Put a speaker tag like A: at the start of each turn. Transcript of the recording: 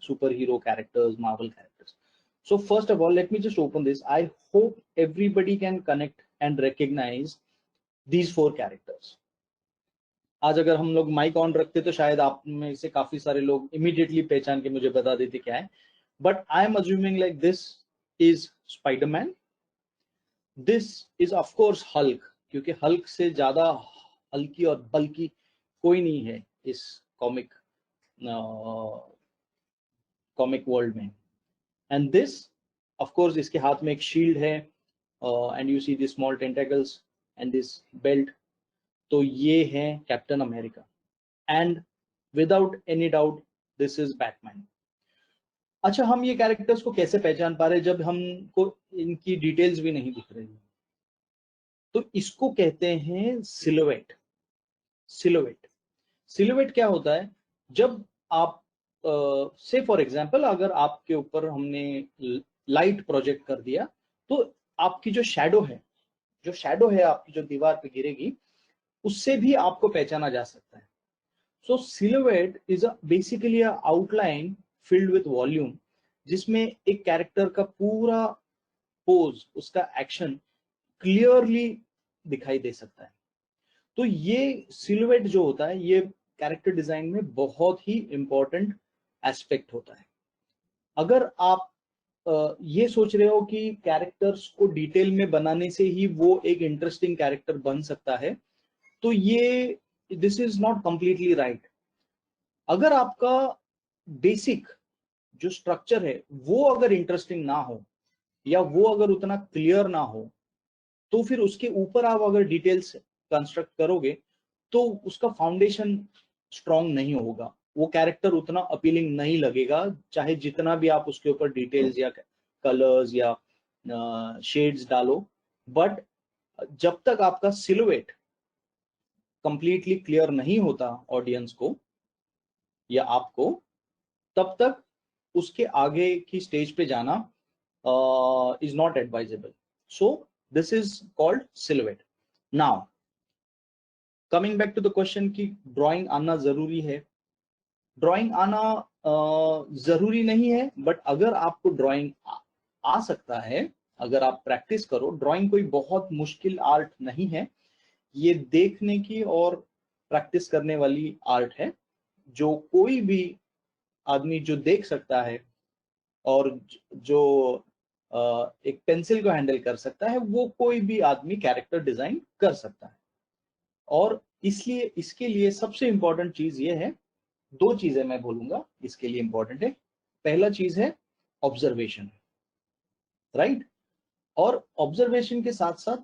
A: superhero characters, Marvel characters. So first of all, let me just open this. I hope everybody can connect and recognize these 4 characters. आज अगर हम लोग mic on रखते तो शायद आप में से काफी सारे लोग इमीडिएटली पहचान के मुझे बता देते क्या है, but I am assuming like this is Spiderman, this is of course Hulk, क्योंकि हल्क से ज्यादा हल्की और बल्कि कोई नहीं है इस कॉमिक वर्ल्ड में. एंड दिस ऑफ कोर्स इसके हाथ में एक शील्ड है, and you see this small tentacles and this belt. तो ये है captain America, and without any doubt this is Batman. अच्छा, हम ये कैरेक्टर्स को कैसे पहचान पा रहे जब हमको इनकी डिटेल्स भी नहीं दिख रही? तो इसको कहते हैं सिलुएट. सिलुएट क्या होता है? जब आप से फॉर एग्जांपल अगर आपके ऊपर हमने लाइट प्रोजेक्ट कर दिया तो आपकी जो शैडो है आपकी जो दीवार पे गिरेगी, उससे भी आपको पहचाना जा सकता है. So silhouette is basically a outline filled with volume, जिसमें एक कैरेक्टर का पूरा पोज, उसका एक्शन क्लियरली दिखाई दे सकता है. तो ये सिलुएट जो होता है, ये कैरेक्टर डिजाइन में बहुत ही इंपॉर्टेंट एस्पेक्ट होता है. अगर आप ये सोच रहे हो कि कैरेक्टर्स को डिटेल में बनाने से ही वो एक इंटरेस्टिंग कैरेक्टर बन सकता है, तो ये this is not completely right. अगर आपका बेसिक जो स्ट्रक्चर है वो अगर इंटरेस्टिंग ना हो या वो अगर उतना क्लियर ना हो, तो फिर उसके ऊपर आप अगर डिटेल्स कंस्ट्रक्ट करोगे तो उसका फाउंडेशन स्ट्रांग नहीं होगा, वो कैरेक्टर उतना अपीलिंग नहीं लगेगा, चाहे जितना भी आप उसके ऊपर डिटेल्स या कलर्स या शेड्स डालो. बट जब तक आपका सिलुएट कंप्लीटली क्लियर नहीं होता ऑडियंस को या आपको, तब तक उसके आगे की स्टेज पे जाना is not advisable. So this is called silhouette. Now coming back to the question कि ड्राइंग आना जरूरी है. ड्राइंग आना जरूरी नहीं है, बट अगर आपको ड्राइंग आ सकता है, अगर आप प्रैक्टिस करो, ड्राइंग कोई बहुत मुश्किल आर्ट नहीं है, ये देखने की और प्रैक्टिस करने वाली आर्ट है, जो कोई भी आदमी जो देख सकता है और जो एक पेंसिल को हैंडल कर सकता है, वो कोई भी आदमी कैरेक्टर डिजाइन कर सकता है. और इसलिए इसके लिए सबसे इंपॉर्टेंट चीज ये है, 2 चीजें मैं बोलूंगा इसके लिए इंपॉर्टेंट है. पहला चीज है ऑब्जर्वेशन, राइट? और ऑब्जर्वेशन के साथ साथ